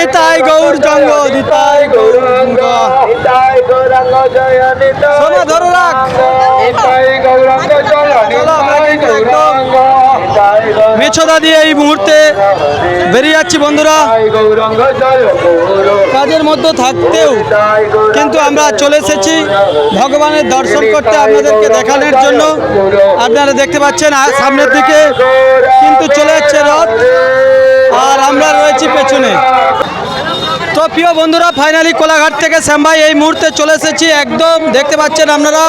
নিতাই গৌর জঙ্গ নিতাই গৌরাঙ্গ সোনা ধরে রাখ। মেছদা দিয়ে এই মুহূর্তে বেরিয়ে যাচ্ছি বন্ধুরা। কাজের মধ্যে থাকতেও কিন্তু আমরা চলে এসেছি ভগবানের দর্শন করতে, আপনাদেরকে দেখানোর জন্য। আপনারা দেখতে পাচ্ছেন সামনের দিকে কিন্তু চলে যাচ্ছে রথ, আর আমরা রয়েছি পেছনে। তো প্রিয় বন্ধুরা, ফাইনালি কোলাঘাট থেকে শ্যামভাই এই মুহূর্তে চলে এসেছি। একদম দেখতে পাচ্ছেন আপনারা,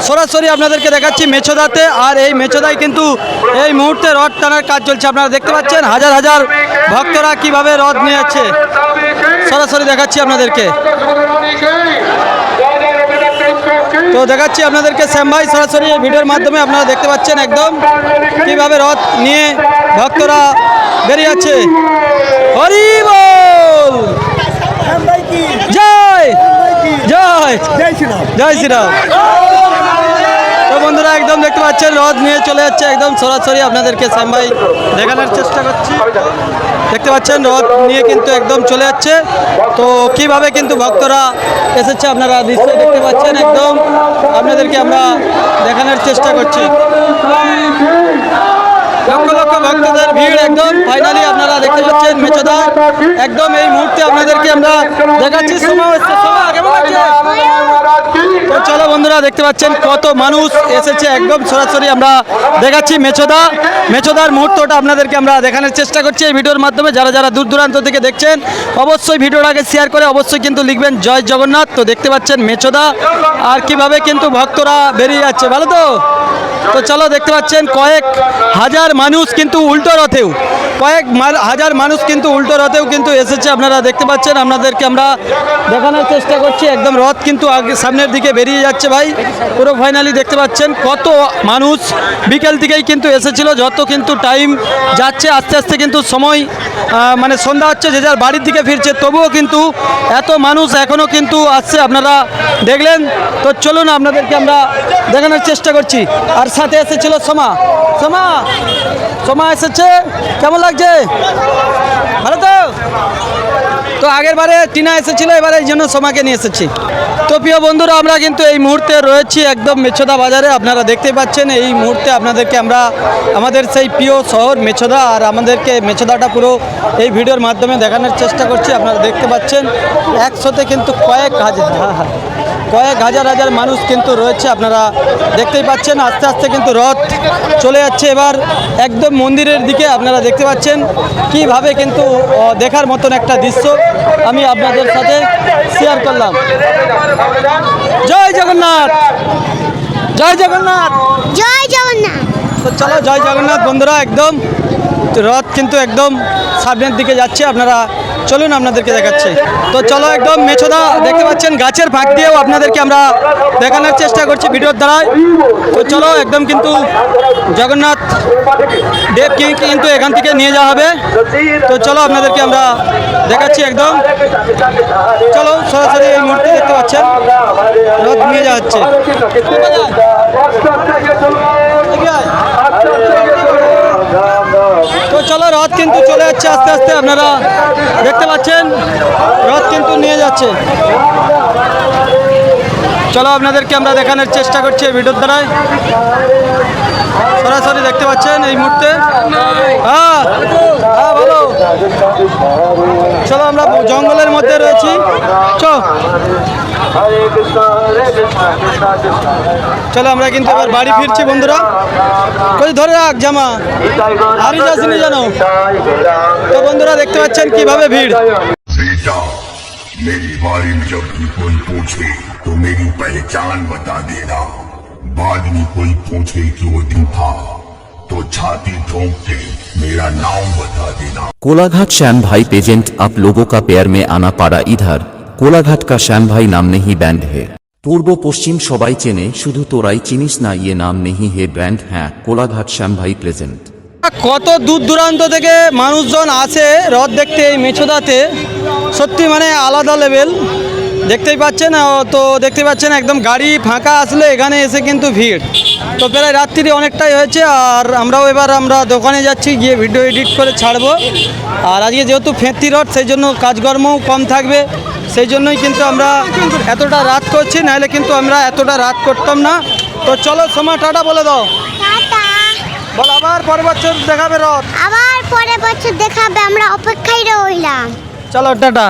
সরাসরি আপনাদেরকে দেখাচ্ছি মেছদাতে। আর এই মেছদায় কিন্তু এই মুহূর্তে রথ টানার কাজ চলছে। আপনারা দেখতে পাচ্ছেন হাজার হাজার ভক্তরা কিভাবে রথ নিয়ে যাচ্ছে, সরাসরি দেখাচ্ছি আপনাদেরকে। তো দেখাচ্ছি আপনাদেরকে শ্যামভাই সরাসরি এই ভিডিওর মাধ্যমে। আপনারা দেখতে পাচ্ছেন একদম কিভাবে রথ নিয়ে ভক্তরা বেরিয়ে যাচ্ছে। হরি বল, জয় জয় জয় শ্রীরাম। তো বন্ধুরা একদম দেখতে পাচ্ছেন রথ নিয়ে চলে যাচ্ছে একদম সরাসরি। আপনাদেরকে শ্যামভাই দেখানোর চেষ্টা করছি। দেখতে পাচ্ছেন রথ নিয়ে কিন্তু একদম চলে যাচ্ছে। তো কিভাবে কিন্তু ভক্তরা এসেছে আপনারা নিশ্চয়ই দেখতে পাচ্ছেন। একদম আপনাদেরকে আমরা দেখানোর চেষ্টা করছি। লক্ষ লক্ষ ভক্তদের ভিড় একদম ফাইনালি আপনারা দেখতে পাচ্ছেন মেছদা। একদম এই মুহূর্তে আপনাদেরকে আমরা দেখাচ্ছি। তো চলো বন্ধুরা, দেখতে পাচ্ছেন কত মানুষ এসেছে একদম সরাসরি আমরা দেখাচ্ছি মেছদা। মেছদার মুহূর্তটা আপনাদেরকে আমরা দেখানোর চেষ্টা করছি এই ভিডিওর মাধ্যমে। যারা যারা দূর দূরান্ত থেকে দেখছেন অবশ্যই ভিডিওটাকে শেয়ার করে অবশ্যই কিন্তু লিখবেন জয় জগন্নাথ। তো দেখতে পাচ্ছেন মেছদা আর কিভাবে কিন্তু ভক্তরা বেরিয়ে যাচ্ছে, ভালো তো। তো চলো দেখতে পাচ্ছেন কয়েক হাজার মানুষ কিন্তু উল্টো রথেও, কয়েক হাজার মানুষ কিন্তু উল্টো রথেও কিন্তু এসেছে। আপনারা দেখতে পাচ্ছেন, আপনাদেরকে আমরা দেখানোর চেষ্টা করছি। একদম রথ কিন্তু আগে সামনের দিকে বেরিয়ে যাচ্ছে ভাই পুরো ফাইনালি। দেখতে পাচ্ছেন কত মানুষ বিকেল থেকেই কিন্তু এসেছিল। যত কিন্তু টাইম যাচ্ছে আস্তে আস্তে কিন্তু সময় মানে সন্ধ্যা হচ্ছে, যে যার বাড়ির দিকে ফিরছে, তবুও কিন্তু এত মানুষ এখনও কিন্তু আসছে, আপনারা দেখলেন। তো চলুন আপনাদেরকে আমরা দেখানোর চেষ্টা করছি। আর সাথে এসেছিল সোমা। সোমা সোমা এসেছে, কেমন লাগছে? ভালো তো। তো আগের বারে টিনা এসেছিল, এবারে এই জন্য সোমাকে নিয়ে এসেছি। তো প্রিয় বন্ধুরা, আমরা কিন্তু এই মুহূর্তে রয়েছি একদম মেছদা বাজারে। আপনারা দেখতে পাচ্ছেন এই মুহূর্তে আপনাদেরকে আমরা আমাদের সেই প্রিয় শহর মেছদা, আর আমাদেরকে মেছদাটা পুরো এই ভিডিওর মাধ্যমে দেখানোর চেষ্টা করছি। আপনারা দেখতে পাচ্ছেন একসাথে কিন্তু কয়েক হাজার হাজার মানুষ কিন্তু রয়েছে। আপনারা দেখতেই পাচ্ছেন আস্তে আস্তে কিন্তু রথ চলে যাচ্ছে এবার একদম মন্দিরের দিকে। আপনারা দেখতে পাচ্ছেন কিভাবে কিন্তু দেখার মতন একটা দৃশ্য আমি আপনাদের সাথে শেয়ার করলাম। জয় জগন্নাথ, জয় জগন্নাথ, জয় জগন্নাথ। তো চলো জয় জগন্নাথ বন্ধুরা। একদম রথ কিন্তু একদম সামনের দিকে যাচ্ছে। আপনারা চলুন আপনাদেরকে দেখাচ্ছে। তো চলো একদম মেছদা দেখতে পাচ্ছেন গাছের ফাঁক দিয়েও আপনাদেরকে আমরা দেখানোর চেষ্টা করছি ভিডিওর দ্বারাই। তো চলো একদম কিন্তু জগন্নাথ দেবকে কিন্তু এখান থেকে নিয়ে যাওয়া হবে। তো চলো আপনাদেরকে আমরা দেখাচ্ছি একদম। চলো সরাসরি এই মুহূর্তে দেখতে পাচ্ছেন রথ নিয়ে যাওয়া হচ্ছে। তো চলো রথ কিন্তু চলে যাচ্ছে আস্তে আস্তে। আপনারা দেখতে পাচ্ছেন রথ কিন্তু নিয়ে যাচ্ছে। চলো আপনাদেরকে আমরা দেখানোর চেষ্টা করছি এই ভিডিওর দ্বারাই। সরাসরি দেখতে পাচ্ছেন এই মুহূর্তে। হ্যাঁ হ্যাঁ ভালো। চলো আমরা জঙ্গলের মধ্যে রয়েছি। চলো আমরা কিন্তু এবার বাড়ি ফিরছি বন্ধুরা। কই ধরে রাখ জামা, হারি যাসনি জানো। তো বন্ধুরা দেখতে পাচ্ছেন কিভাবে ভিড়। मेरी बारी में जब भी कोई पूछे तो मेरी पहचान बता देना। बाद में कोई पूछे कि वो दिन था तो छाती ठोक के मेरा नाम बता देना। कोलाघाट श्याम भाई पेजेंट आप लोगों का पेयर में आना पड़ा इधर। कोलाघाट का श्याम भाई नाम नहीं बैंड है। पूर्व पश्चिम सबाई चेने शुधु तोराई चिनिस ना ये नाम नहीं है ब्रांड है। कोलाघाट श्याम भाई प्रेजेंट। কত দূর দূরান্ত থেকে মানুষজন আসে রথ দেখতে এই মেছদাতে, সত্যি মানে আলাদা লেভেল। দেখতেই পাচ্ছেন। তো দেখতে পাচ্ছেন একদম গাড়ি ফাঁকা আসলে এখানে এসে কিন্তু ভিড়। তো প্রায় রাত্রি অনেকটাই হয়েছে, আর আমরা দোকানে যাচ্ছি, গিয়ে ভিডিও এডিট করে ছাড়বো। আর আজকে যেহেতু ফেঁতি রথ, সেই জন্য কাজকর্মও কম থাকবে, সেই জন্যই কিন্তু আমরা এতটা রাত করছি, নাহলে কিন্তু আমরা এতটা রাত করতাম না। তো চলো সোমা, টাটা বলে দাও। টাটা। বল, আবার পরের বছর দেখাবে রথ। আবার পরের বছর দেখাবে, আমরা অপেক্ষায় রইলাম। চলো টাটা।